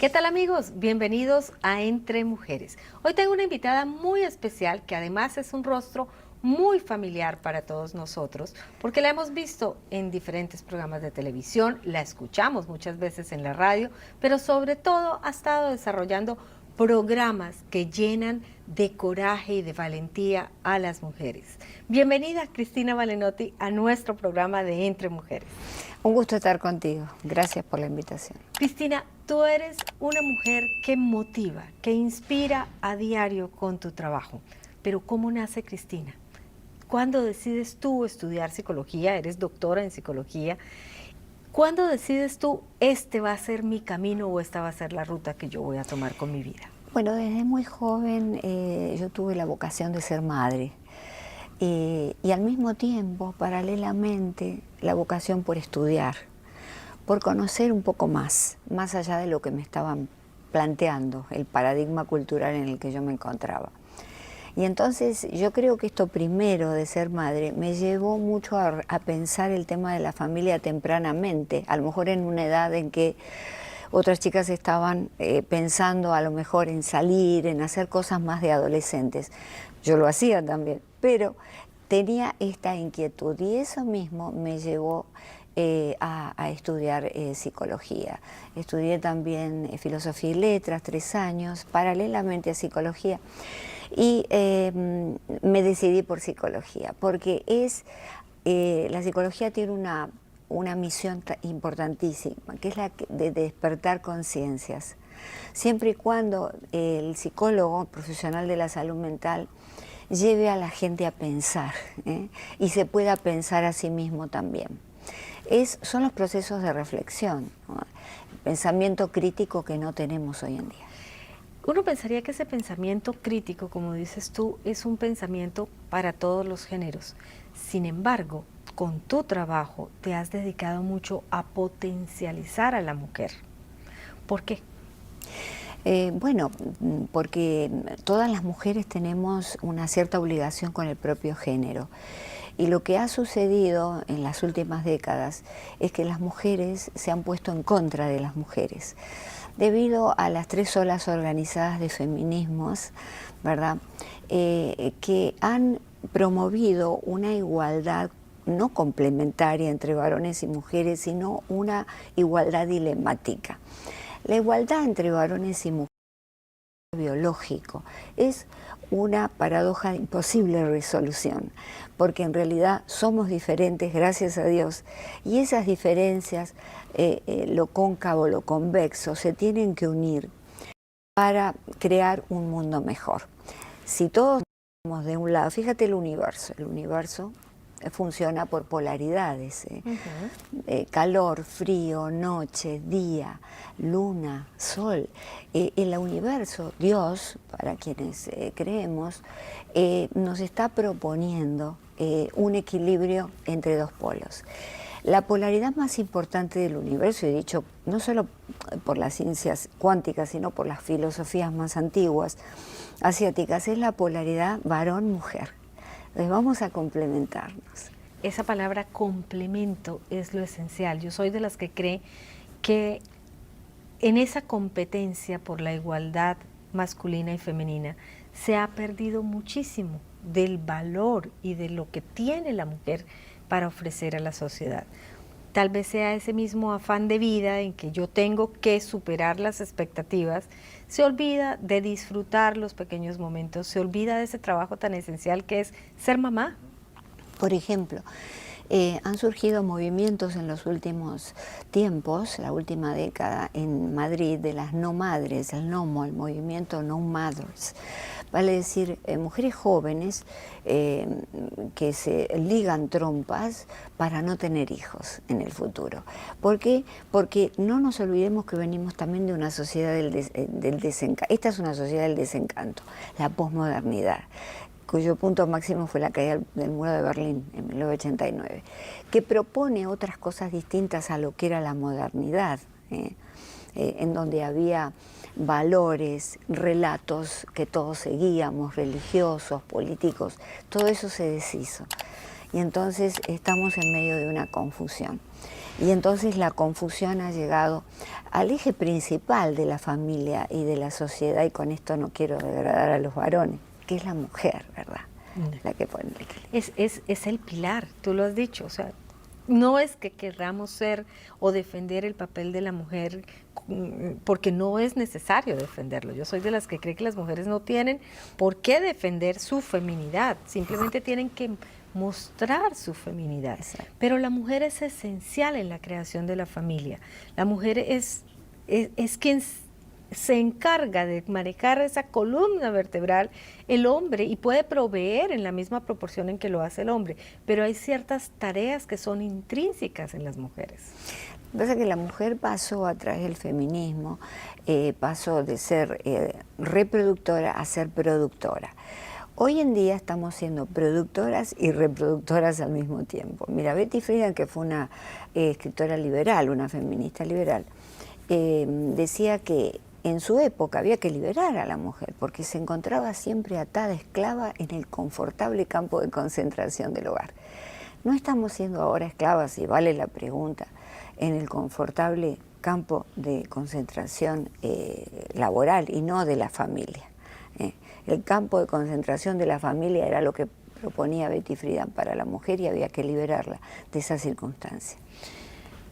¿Qué tal amigos? Bienvenidos a Entre Mujeres. Hoy tengo una invitada muy especial que además es un rostro muy familiar para todos nosotros porque la hemos visto en diferentes programas de televisión, la escuchamos muchas veces en la radio, pero sobre todo ha estado desarrollando programas que llenan de coraje y de valentía a las mujeres. Bienvenida Cristina Malenotti a nuestro programa de Entre Mujeres. Un gusto estar contigo. Gracias por la invitación. Cristina, tú eres una mujer que motiva, que inspira a diario con tu trabajo. Pero ¿cómo nace Cristina? ¿Cuándo decides tú estudiar psicología? Eres doctora en psicología. ¿Cuándo decides tú, este va a ser mi camino o esta va a ser la ruta que yo voy a tomar con mi vida? Bueno, desde muy joven yo tuve la vocación de ser madre. Y al mismo tiempo, paralelamente, la vocación por estudiar, por conocer un poco más allá de lo que me estaban planteando, el paradigma cultural en el que yo me encontraba. Y entonces yo creo que esto primero de ser madre me llevó mucho a pensar el tema de la familia tempranamente, a lo mejor en una edad en que otras chicas estaban pensando a lo mejor en salir, en hacer cosas más de adolescentes. Yo lo hacía también, pero tenía esta inquietud y eso mismo me llevó a estudiar psicología. Estudié también filosofía y letras 3 años, paralelamente a psicología, y me decidí por psicología, porque la psicología tiene una misión importantísima, que es la de despertar conciencias. Siempre y cuando el psicólogo, profesional de la salud mental, lleve a la gente a pensar, y se pueda pensar a sí mismo también. Son los procesos de reflexión, ¿no? El pensamiento crítico que no tenemos hoy en día. Uno pensaría que ese pensamiento crítico, como dices tú, es un pensamiento para todos los géneros. Sin embargo, con tu trabajo te has dedicado mucho a potencializar a la mujer. ¿Por qué? Bueno, porque todas las mujeres tenemos una cierta obligación con el propio género. Y lo que ha sucedido en las últimas décadas es que las mujeres se han puesto en contra de las mujeres. Debido a las 3 olas organizadas de feminismos, ¿verdad? Que han promovido una igualdad no complementaria entre varones y mujeres, sino una igualdad dilemática. La igualdad entre varones y mujeres biológico es una paradoja de imposible resolución, porque en realidad somos diferentes, gracias a Dios, y esas diferencias, lo cóncavo, lo convexo, se tienen que unir para crear un mundo mejor. Si todos estamos de un lado, fíjate el universo funciona por polaridades, calor, frío, noche, día, luna, sol. El universo, Dios, para quienes creemos, nos está proponiendo un equilibrio entre 2 polos. La polaridad más importante del universo, y dicho no solo por las ciencias cuánticas, sino por las filosofías más antiguas, asiáticas, es la polaridad varón-mujer. Entonces vamos a complementarnos. Esa palabra complemento es lo esencial. Yo soy de las que cree que en esa competencia por la igualdad masculina y femenina se ha perdido muchísimo del valor y de lo que tiene la mujer para ofrecer a la sociedad. Tal vez sea ese mismo afán de vida en que yo tengo que superar las expectativas, se olvida de disfrutar los pequeños momentos, se olvida de ese trabajo tan esencial que es ser mamá. Por ejemplo, han surgido movimientos en los últimos tiempos, la última década en Madrid, de las no madres, el movimiento No Mothers. Vale decir, mujeres jóvenes que se ligan trompas para no tener hijos en el futuro. ¿Por qué? Porque no nos olvidemos que venimos también de una sociedad del desencanto. Esta es una sociedad del desencanto, la posmodernidad, cuyo punto máximo fue la caída del muro de Berlín en 1989, que propone otras cosas distintas a lo que era la modernidad, en donde había valores, relatos que todos seguíamos, religiosos, políticos, todo eso se deshizo. Y entonces estamos en medio de una confusión. Y entonces la confusión ha llegado al eje principal de la familia y de la sociedad, y con esto no quiero degradar a los varones, que es la mujer, ¿verdad? La que pone el equilibrio. Es el pilar, tú lo has dicho, o sea, no es que querramos ser o defender el papel de la mujer, porque no es necesario defenderlo. Yo soy de las que cree que las mujeres no tienen por qué defender su feminidad, simplemente tienen que mostrar su feminidad. Exacto. Pero la mujer es esencial en la creación de la familia. La mujer es quien se encarga de manejar esa columna vertebral, el hombre, y puede proveer en la misma proporción en que lo hace el hombre, pero hay ciertas tareas que son intrínsecas en las mujeres. Lo que pasa es que la mujer pasó a través del feminismo, pasó de ser reproductora a ser productora. Hoy en día estamos siendo productoras y reproductoras al mismo tiempo. Mira, Betty Friedan, que fue una escritora liberal, una feminista liberal, decía que en su época había que liberar a la mujer porque se encontraba siempre atada, esclava en el confortable campo de concentración del hogar. No estamos siendo ahora esclavas, y vale la pregunta, en el confortable campo de concentración laboral y no de la familia. El campo de concentración de la familia era lo que proponía Betty Friedan para la mujer y había que liberarla de esa circunstancia.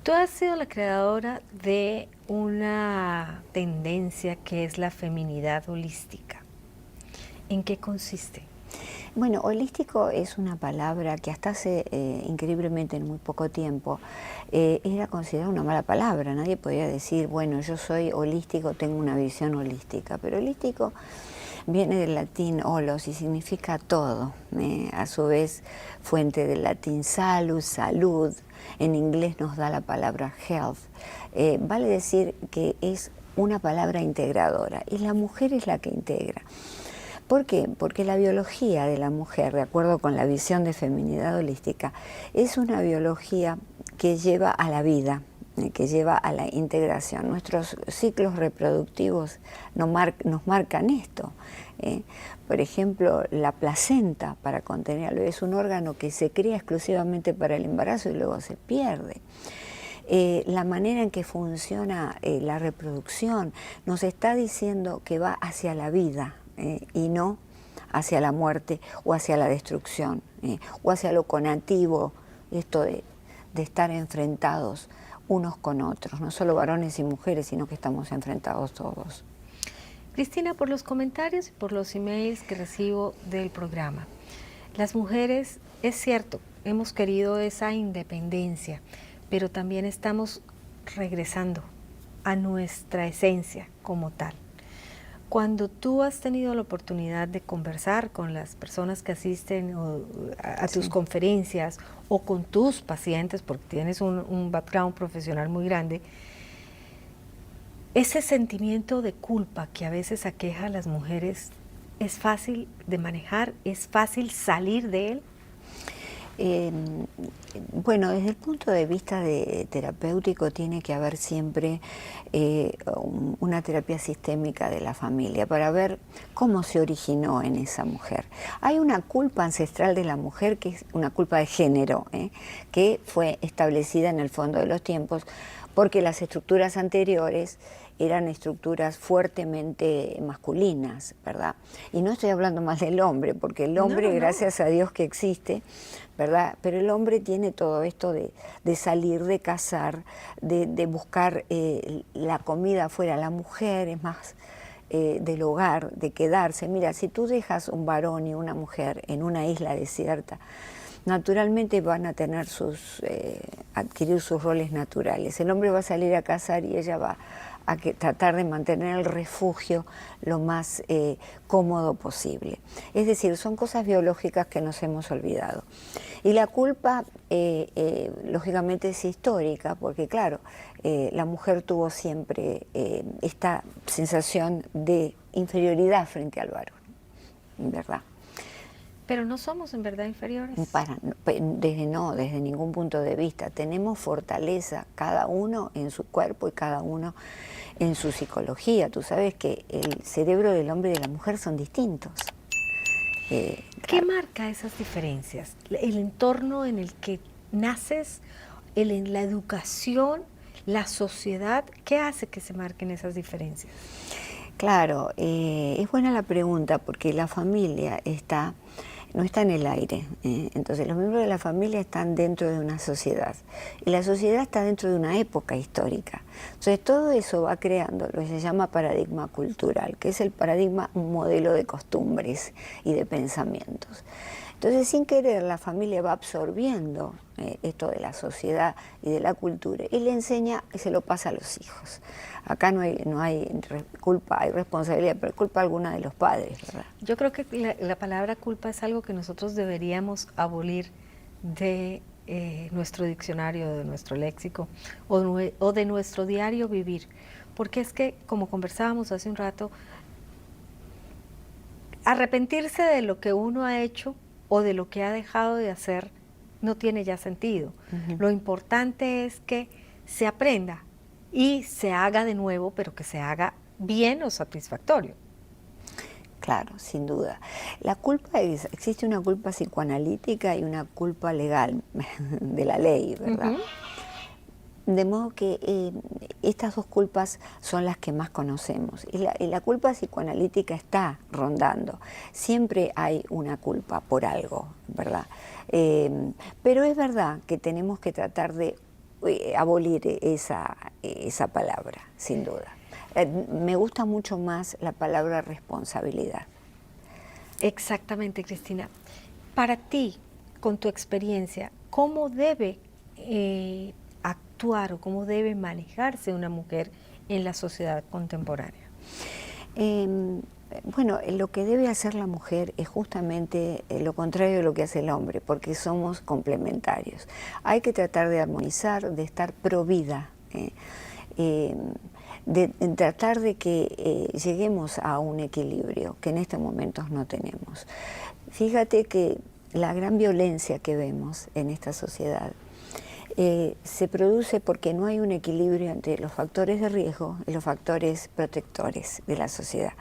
Tú has sido la creadora de una tendencia que es la feminidad holística. ¿En qué consiste? Bueno, holístico es una palabra que hasta hace increíblemente en muy poco tiempo era considerada una mala palabra. Nadie podía decir, bueno, yo soy holístico, tengo una visión holística, pero holístico viene del latín holos y significa todo, a su vez fuente del latín salus, salud, en inglés nos da la palabra health, vale decir que es una palabra integradora y la mujer es la que integra. ¿Por qué? Porque la biología de la mujer, de acuerdo con la visión de feminidad holística, es una biología que lleva a la vida, que lleva a la integración. Nuestros ciclos reproductivos nos marcan esto. Por ejemplo, la placenta para contener al bebé es un órgano que se cría exclusivamente para el embarazo y luego se pierde. La manera en que funciona la reproducción nos está diciendo que va hacia la vida y no hacia la muerte o hacia la destrucción o hacia lo conativo, esto de estar enfrentados unos con otros, no solo varones y mujeres, sino que estamos enfrentados todos. Cristina, por los comentarios y por los emails que recibo del programa, las mujeres, es cierto, hemos querido esa independencia, pero también estamos regresando a nuestra esencia como tal. Cuando tú has tenido la oportunidad de conversar con las personas que asisten a tus conferencias o con tus pacientes, porque tienes un background profesional muy grande, ese sentimiento de culpa que a veces aqueja a las mujeres, ¿es fácil de manejar? ¿Es fácil salir de él? Bueno, desde el punto de vista terapéutico tiene que haber siempre una terapia sistémica de la familia para ver cómo se originó en esa mujer. Hay una culpa ancestral de la mujer que es una culpa de género, que fue establecida en el fondo de los tiempos porque las estructuras anteriores eran estructuras fuertemente masculinas, ¿verdad? Y no estoy hablando más del hombre, porque el hombre, gracias a Dios que existe, ¿verdad? Pero el hombre tiene todo esto de salir, de cazar, de buscar la comida afuera. La mujer es más del hogar, de quedarse. Mira, si tú dejas un varón y una mujer en una isla desierta, naturalmente van a tener adquirir sus roles naturales. El hombre va a salir a cazar y ella va a tratar de mantener el refugio lo más cómodo posible. Es decir, son cosas biológicas que nos hemos olvidado. Y la culpa, lógicamente, es histórica, porque claro, la mujer tuvo siempre esta sensación de inferioridad frente al varón, ¿verdad? Pero no somos en verdad inferiores. Desde ningún punto de vista. Tenemos fortaleza, cada uno en su cuerpo y cada uno en su psicología. Tú sabes que el cerebro del hombre y de la mujer son distintos. ¿Qué marca esas diferencias? ¿El entorno en el que naces? en la educación, la sociedad, ¿qué hace que se marquen esas diferencias? Claro, es buena la pregunta porque la familia no está en el aire. Entonces los miembros de la familia están dentro de una sociedad y la sociedad está dentro de una época histórica. Entonces todo eso va creando lo que se llama paradigma cultural, que es el paradigma, un modelo de costumbres y de pensamientos. Entonces, sin querer, la familia va absorbiendo esto de la sociedad y de la cultura y le enseña y se lo pasa a los hijos. Acá no hay culpa, hay responsabilidad, pero culpa alguna de los padres, ¿verdad? Yo creo que la palabra culpa es algo que nosotros deberíamos abolir de nuestro diccionario, de nuestro léxico o de nuestro diario vivir. Porque es que, como conversábamos hace un rato, arrepentirse de lo que uno ha hecho o de lo que ha dejado de hacer no tiene ya sentido. Lo importante es que se aprenda y se haga de nuevo, pero que se haga bien o satisfactorio. Claro, sin duda. La culpa existe una culpa psicoanalítica y una culpa legal de la ley, ¿verdad? De modo que estas dos culpas son las que más conocemos. Y la culpa psicoanalítica está rondando. Siempre hay una culpa por algo, ¿verdad? Pero es verdad que tenemos que tratar de abolir esa palabra, sin duda. Me gusta mucho más la palabra responsabilidad. Exactamente, Cristina. Para ti, con tu experiencia, ¿cómo debe actuar o cómo debe manejarse una mujer en la sociedad contemporánea? Bueno, lo que debe hacer la mujer es justamente lo contrario de lo que hace el hombre, porque somos complementarios. Hay que tratar de armonizar, de estar pro vida, de tratar de que lleguemos a un equilibrio que en estos momentos no tenemos. Fíjate que la gran violencia que vemos en esta sociedad se produce porque no hay un equilibrio entre los factores de riesgo y los factores protectores de la sociedad.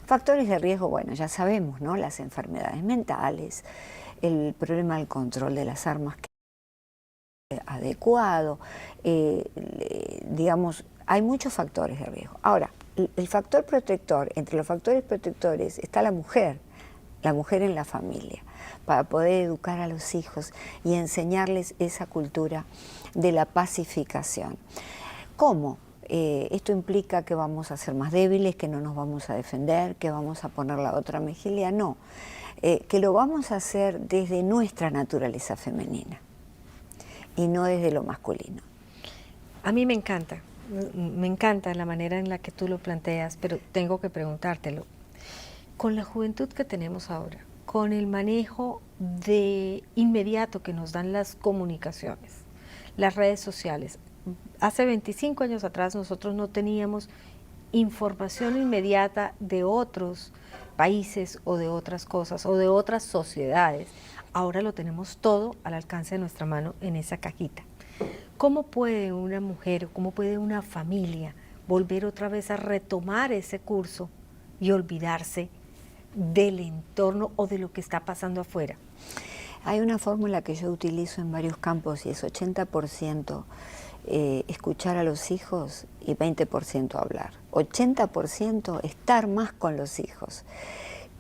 Factores de riesgo, bueno, ya sabemos, ¿no? Las enfermedades mentales, el problema del control de las armas adecuado, digamos, hay muchos factores de riesgo. Ahora, el factor protector, entre los factores protectores está la mujer en la familia, para poder educar a los hijos y enseñarles esa cultura de la pacificación. ¿Cómo? Esto implica que vamos a ser más débiles, que no nos vamos a defender, que vamos a poner la otra mejilla, no. Que lo vamos a hacer desde nuestra naturaleza femenina y no desde lo masculino. A mí me encanta la manera en la que tú lo planteas, pero tengo que preguntártelo. Con la juventud que tenemos ahora, con el manejo de inmediato que nos dan las comunicaciones, las redes sociales, hace 25 años atrás nosotros no teníamos información inmediata de otros países o de otras cosas o de otras sociedades. Ahora lo tenemos todo al alcance de nuestra mano en esa cajita. ¿Cómo puede una mujer, cómo puede una familia volver otra vez a retomar ese curso y olvidarse del entorno o de lo que está pasando afuera? Hay una fórmula que yo utilizo en varios campos y es 80% escuchar a los hijos y 20% hablar. 80% estar más con los hijos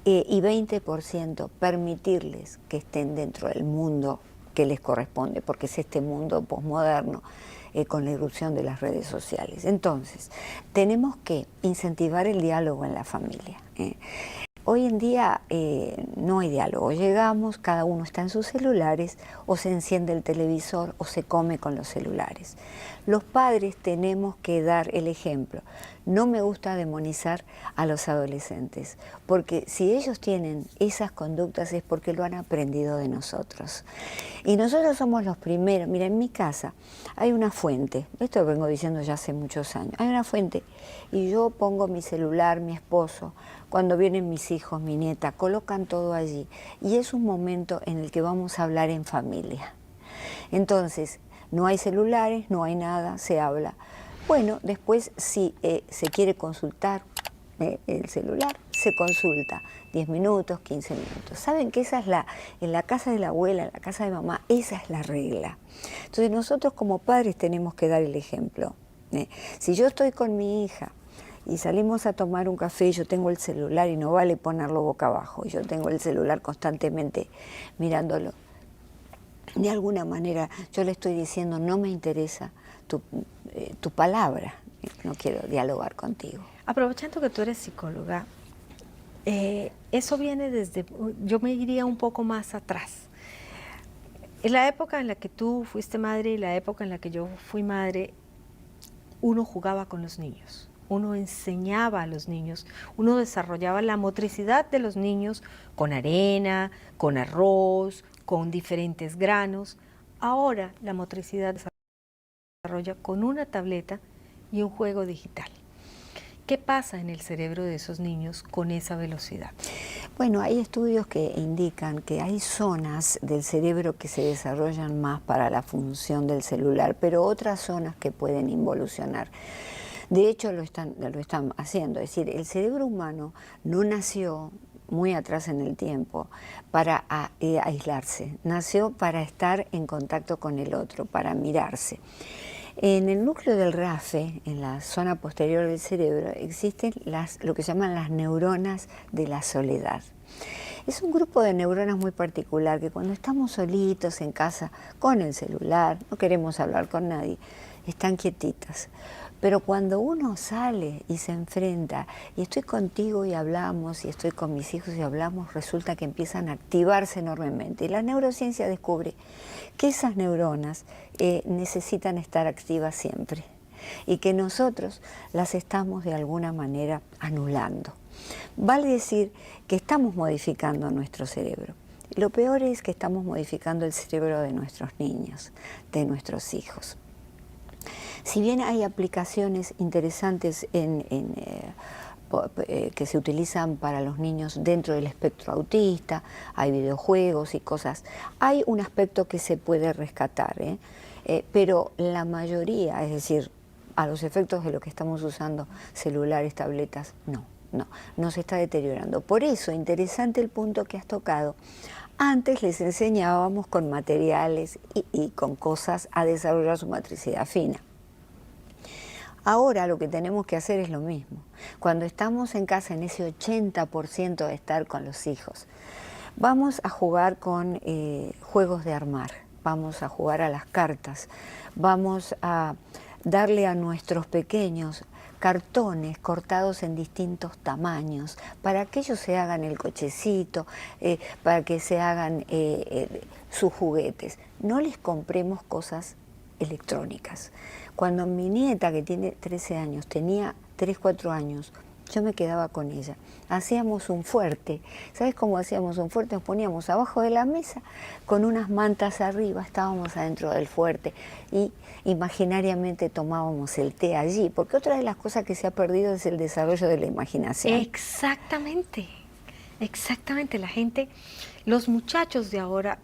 y 20% permitirles que estén dentro del mundo que les corresponde, porque es este mundo posmoderno con la irrupción de las redes sociales. Entonces, tenemos que incentivar el diálogo en la familia. Hoy en día no hay diálogo, llegamos, cada uno está en sus celulares, o se enciende el televisor o se come con los celulares. Los padres tenemos que dar el ejemplo. No me gusta demonizar a los adolescentes, porque si ellos tienen esas conductas es porque lo han aprendido de nosotros. Y nosotros somos los primeros. Mira, en mi casa hay una fuente, esto lo vengo diciendo ya hace muchos años, hay una fuente y yo pongo mi celular, mi esposo, cuando vienen mis hijos, mi nieta, colocan todo allí. Y es un momento en el que vamos a hablar en familia. Entonces, no hay celulares, no hay nada, se habla. Bueno, después si se quiere consultar el celular, se consulta 10 minutos, 15 minutos. Saben que esa es en la casa de la abuela, en la casa de mamá, esa es la regla. Entonces nosotros como padres tenemos que dar el ejemplo. Si yo estoy con mi hija y salimos a tomar un café y yo tengo el celular y no vale ponerlo boca abajo, yo tengo el celular constantemente mirándolo, de alguna manera yo le estoy diciendo no me interesa tu palabra, no quiero dialogar contigo. Aprovechando que tú eres psicóloga, eso viene desde, yo me iría un poco más atrás. En la época en la que tú fuiste madre y la época en la que yo fui madre, uno jugaba con los niños, uno enseñaba a los niños, uno desarrollaba la motricidad de los niños con arena, con arroz, con diferentes granos. Ahora la motricidad se desarrolla con una tableta y un juego digital. ¿Qué pasa en el cerebro de esos niños con esa velocidad? Bueno, hay estudios que indican que hay zonas del cerebro que se desarrollan más para la función del celular, pero otras zonas que pueden involucionar. De hecho, lo están haciendo. Es decir, el cerebro humano no nació muy atrás en el tiempo para aislarse, nació para estar en contacto con el otro, para mirarse. En el núcleo del RAFE, en la zona posterior del cerebro, existen lo que se llaman las neuronas de la soledad. Es un grupo de neuronas muy particular que cuando estamos solitos en casa con el celular, no queremos hablar con nadie, están quietitas. Pero cuando uno sale y se enfrenta, y estoy contigo y hablamos, y estoy con mis hijos y hablamos, resulta que empiezan a activarse enormemente. Y la neurociencia descubre que esas neuronas necesitan estar activas siempre y que nosotros las estamos de alguna manera anulando. Vale decir que estamos modificando nuestro cerebro. Lo peor es que estamos modificando el cerebro de nuestros niños, de nuestros hijos. Si bien hay aplicaciones interesantes que se utilizan para los niños dentro del espectro autista, hay videojuegos y cosas, hay un aspecto que se puede rescatar, pero la mayoría, es decir, a los efectos de lo que estamos usando, celulares, tabletas, no se está deteriorando. Por eso, interesante el punto que has tocado. Antes les enseñábamos con materiales y con cosas a desarrollar su motricidad fina. Ahora lo que tenemos que hacer es lo mismo. Cuando estamos en casa, en ese 80% de estar con los hijos, vamos a jugar con juegos de armar, vamos a jugar a las cartas, vamos a darle a nuestros pequeños cartones cortados en distintos tamaños, para que ellos se hagan el cochecito, para que se hagan sus juguetes. No les compremos cosas electrónicas. Cuando mi nieta, que tiene 13 años, tenía 3, 4 años, yo me quedaba con ella. Hacíamos un fuerte. ¿Sabes cómo hacíamos un fuerte? Nos poníamos abajo de la mesa con unas mantas arriba, estábamos adentro del fuerte y imaginariamente tomábamos el té allí, porque otra de las cosas que se ha perdido es el desarrollo de la imaginación. Exactamente, exactamente. La gente, los muchachos de ahora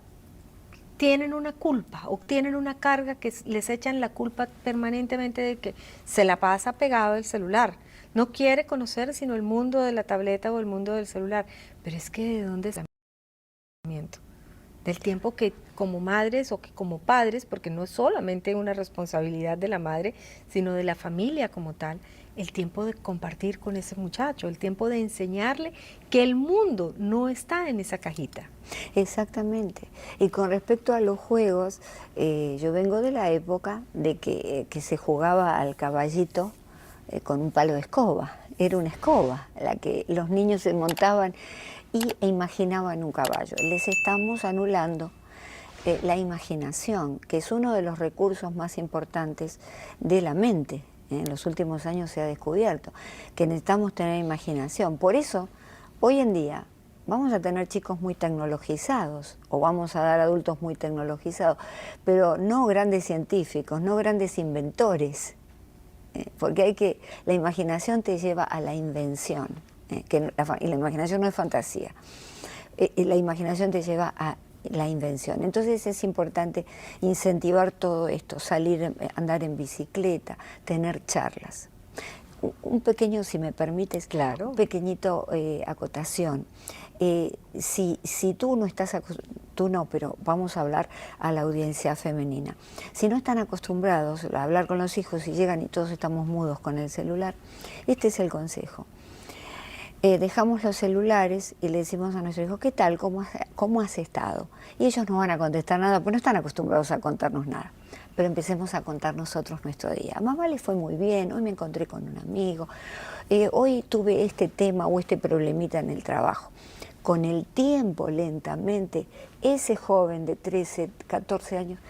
tienen una culpa o tienen una carga que les echan la culpa permanentemente de que se la pasa pegado al celular. No quiere conocer sino el mundo de la tableta o el mundo del celular. Pero es que ¿de dónde es el pensamiento? Del tiempo que como madres o que como padres, porque no es solamente una responsabilidad de la madre, sino de la familia como tal, el tiempo de compartir con ese muchacho, el tiempo de enseñarle que el mundo no está en esa cajita. Exactamente. Y con respecto a los juegos, yo vengo de la época de que se jugaba al caballito con un palo de escoba. Era una escoba la que los niños se montaban e imaginaban un caballo. Les estamos anulando la imaginación, que es uno de los recursos más importantes de la mente. En los últimos años se ha descubierto que necesitamos tener imaginación. Por eso, hoy en día, vamos a tener chicos muy tecnologizados o vamos a dar adultos muy tecnologizados, pero no grandes científicos, no grandes inventores, porque la imaginación te lleva a la invención, y la imaginación no es fantasía, la imaginación te lleva a la invención. Entonces es importante incentivar todo esto, salir, andar en bicicleta, tener charlas. un pequeño, si me permites, Claro. un pequeñito acotación. Si tú no estás, tú no, pero vamos a hablar a la audiencia femenina. Si no están acostumbrados a hablar con los hijos y llegan y todos estamos mudos con el celular, este es el consejo. Dejamos los celulares y le decimos a nuestro hijo, ¿qué tal? ¿Cómo has estado? Y ellos no van a contestar nada, porque no están acostumbrados a contarnos nada. Pero empecemos a contar nosotros nuestro día. A mamá le fue muy bien, hoy me encontré con un amigo, hoy tuve este tema o este problemita en el trabajo. Con el tiempo, lentamente, ese joven de 13, 14 años,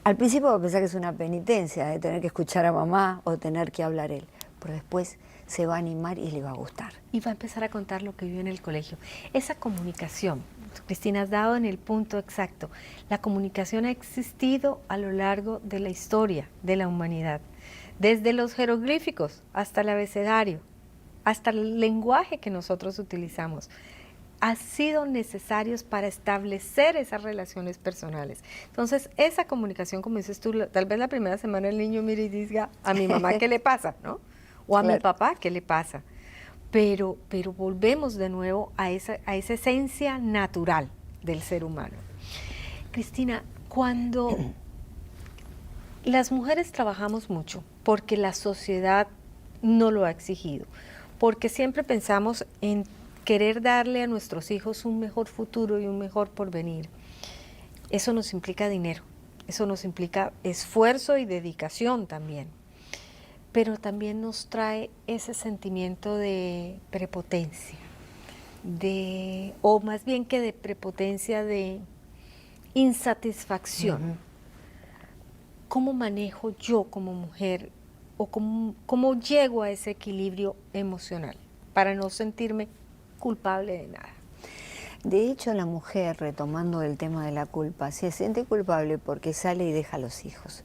al principio va a pensar que es una penitencia de tener que escuchar a mamá o tener que hablar él, pero después se va a animar y le va a gustar. Y va a empezar a contar lo que vive en el colegio. Esa comunicación, Cristina, has dado en el punto exacto. La comunicación ha existido a lo largo de la historia de la humanidad, desde los jeroglíficos hasta el abecedario, hasta el lenguaje que nosotros utilizamos. Han sido necesarios para establecer esas relaciones personales. Entonces, esa comunicación, como dices tú, tal vez la primera semana el niño mire y diga, a mi mamá, ¿qué le pasa? ¿No? O a mi papá, ¿qué le pasa? Pero volvemos de nuevo a esa esencia natural del ser humano. Cristina, cuando las mujeres trabajamos mucho, porque la sociedad no lo ha exigido, porque siempre pensamos en querer darle a nuestros hijos un mejor futuro y un mejor porvenir, eso nos implica dinero, eso nos implica esfuerzo y dedicación también. Pero también nos trae ese sentimiento de prepotencia, o más bien que de prepotencia, de insatisfacción. ¿Cómo manejo yo como mujer o cómo llego a ese equilibrio emocional para no sentirme culpable de nada? De hecho, la mujer, retomando el tema de la culpa, se siente culpable porque sale y deja a los hijos.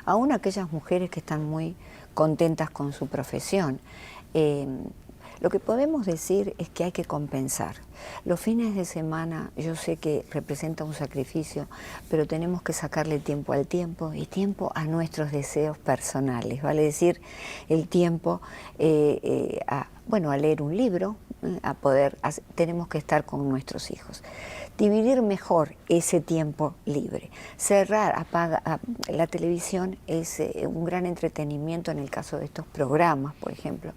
Aún aquellas mujeres que están muy contentas con su profesión. Lo que podemos decir es que hay que compensar. Los fines de semana yo sé que representa un sacrificio, pero tenemos que sacarle tiempo al tiempo y tiempo a nuestros deseos personales. Vale decir, el tiempo a leer un libro, tenemos que estar con nuestros hijos. Dividir mejor ese tiempo libre. La televisión es un gran entretenimiento en el caso de estos programas, por ejemplo.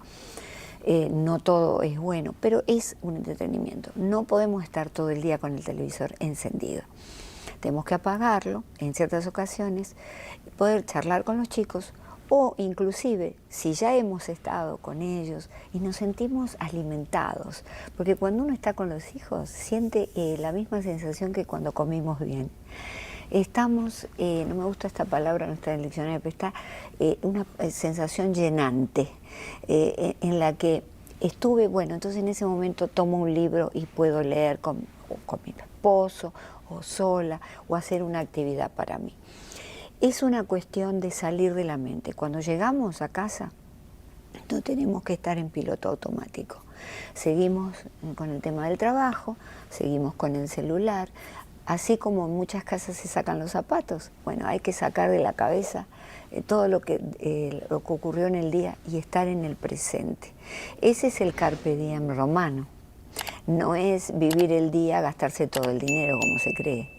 No todo es bueno, pero es un entretenimiento. No podemos estar todo el día con el televisor encendido. Tenemos que apagarlo en ciertas ocasiones, poder charlar con los chicos, o inclusive si ya hemos estado con ellos y nos sentimos alimentados, porque cuando uno está con los hijos siente la misma sensación que cuando comimos bien. Estamos, no me gusta esta palabra, no está en el diccionario, pero está una sensación llenante en la que estuve, bueno, entonces en ese momento tomo un libro y puedo leer con mi esposo o sola o hacer una actividad para mí. Es una cuestión de salir de la mente. Cuando llegamos a casa, no tenemos que estar en piloto automático. Seguimos con el tema del trabajo, seguimos con el celular, así como en muchas casas se sacan los zapatos. Bueno, hay que sacar de la cabeza todo lo que ocurrió en el día y estar en el presente. Ese es el carpe diem romano. No es vivir el día, gastarse todo el dinero como se cree.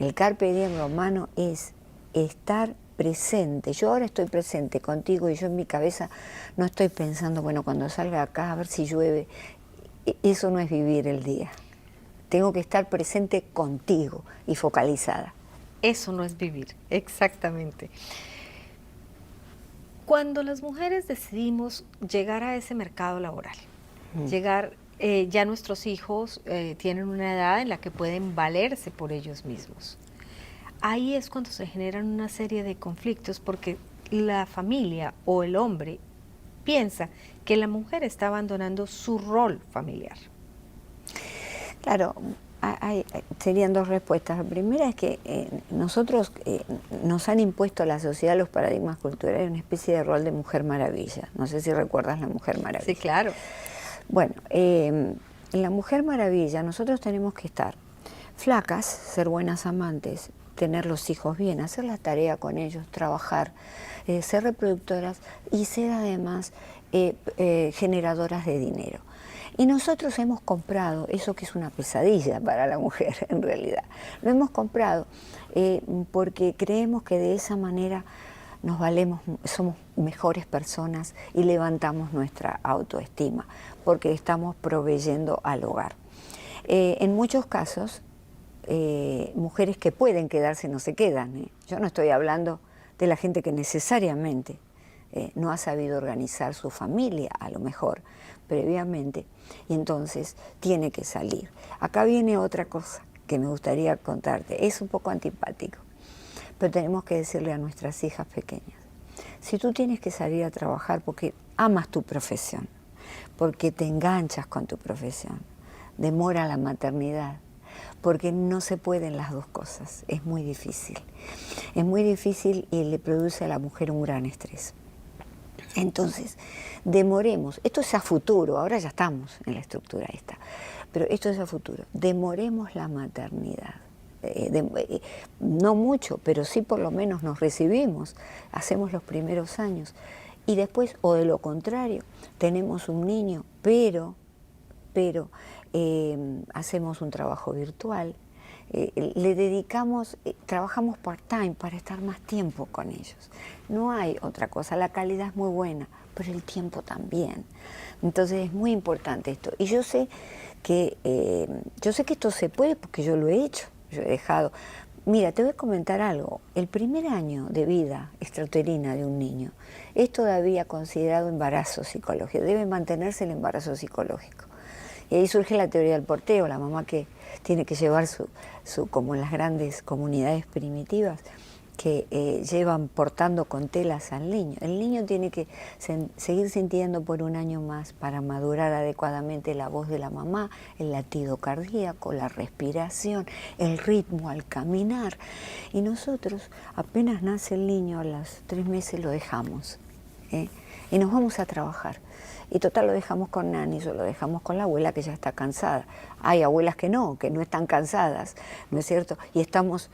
El carpe diem romano es estar presente. Yo ahora estoy presente contigo y yo en mi cabeza no estoy pensando, bueno, cuando salga acá a ver si llueve. Eso no es vivir el día. Tengo que estar presente contigo y focalizada. Eso no es vivir, exactamente. Cuando las mujeres decidimos llegar a ese mercado laboral, ya nuestros hijos tienen una edad en la que pueden valerse por ellos mismos. Ahí es cuando se generan una serie de conflictos porque la familia o el hombre piensa que la mujer está abandonando su rol familiar. Claro, serían dos respuestas. La primera es que nosotros nos han impuesto a la sociedad los paradigmas culturales, una especie de rol de Mujer Maravilla. No sé si recuerdas la Mujer Maravilla. Sí, claro. Bueno, en la Mujer Maravilla nosotros tenemos que estar flacas, ser buenas amantes, tener los hijos bien, hacer la tarea con ellos, trabajar, ser reproductoras y ser además generadoras de dinero. Y nosotros hemos comprado eso que es una pesadilla para la mujer en realidad. Lo hemos comprado porque creemos que de esa manera nos valemos, somos mejores personas y levantamos nuestra autoestima, porque estamos proveyendo al hogar. En muchos casos, mujeres que pueden quedarse no se quedan. Yo no estoy hablando de la gente que necesariamente no ha sabido organizar su familia, a lo mejor, previamente, y entonces tiene que salir. Acá viene otra cosa que me gustaría contarte. Es un poco antipático, pero tenemos que decirle a nuestras hijas pequeñas: si tú tienes que salir a trabajar porque amas tu profesión, porque te enganchas con tu profesión, demora la maternidad, porque no se pueden las dos cosas, es muy difícil. Es muy difícil y le produce a la mujer un gran estrés. Entonces, demoremos, esto es a futuro, ahora ya estamos en la estructura esta, pero esto es a futuro, demoremos la maternidad. No mucho, pero sí por lo menos nos recibimos, hacemos los primeros años y después, o de lo contrario, tenemos un niño, pero hacemos un trabajo virtual, le dedicamos, trabajamos part-time para estar más tiempo con ellos. No hay otra cosa, la calidad es muy buena, pero el tiempo también. Entonces es muy importante esto. Y yo sé que esto se puede porque yo lo he hecho, yo he dejado. Mira, te voy a comentar algo. El primer año de vida extrauterina de un niño es todavía considerado embarazo psicológico, debe mantenerse el embarazo psicológico. Y ahí surge la teoría del porteo, la mamá que tiene que llevar como en las grandes comunidades primitivas, que llevan portando con telas al niño. El niño tiene que seguir sintiendo por un año más para madurar adecuadamente la voz de la mamá, el latido cardíaco, la respiración, el ritmo al caminar. Y nosotros, apenas nace el niño, a los 3 meses lo dejamos, y nos vamos a trabajar. Y total lo dejamos con nanis o lo dejamos con la abuela que ya está cansada. Hay abuelas que no están cansadas, ¿no es cierto? Y estamos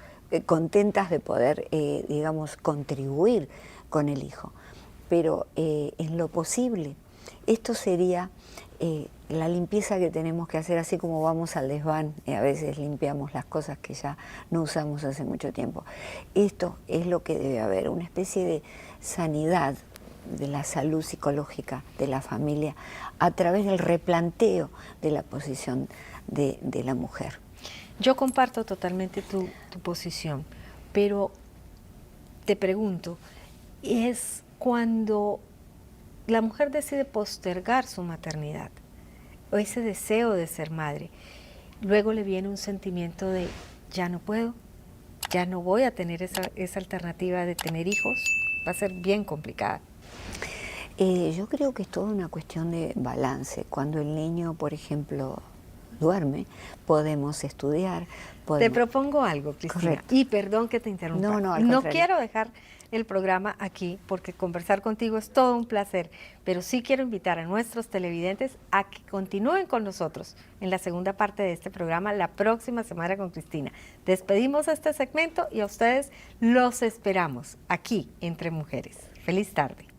contentas de poder, digamos, contribuir con el hijo. Pero en lo posible, esto sería la limpieza que tenemos que hacer, así como vamos al desván y a veces limpiamos las cosas que ya no usamos hace mucho tiempo. Esto es lo que debe haber, una especie de sanidad de la salud psicológica de la familia a través del replanteo de la posición de la mujer. Yo comparto totalmente tu posición, pero te pregunto, es cuando la mujer decide postergar su maternidad o ese deseo de ser madre, luego le viene un sentimiento de ya no puedo, ya no voy a tener esa alternativa de tener hijos, va a ser bien complicada. Yo creo que es toda una cuestión de balance. Cuando el niño, por ejemplo, duerme, podemos estudiar. Te propongo algo, Cristina. Correcto. Y perdón que te interrumpa. No quiero dejar el programa aquí porque conversar contigo es todo un placer, pero sí quiero invitar a nuestros televidentes a que continúen con nosotros en la segunda parte de este programa la próxima semana con Cristina. Despedimos este segmento y a ustedes los esperamos aquí, Entre Mujeres. Feliz tarde.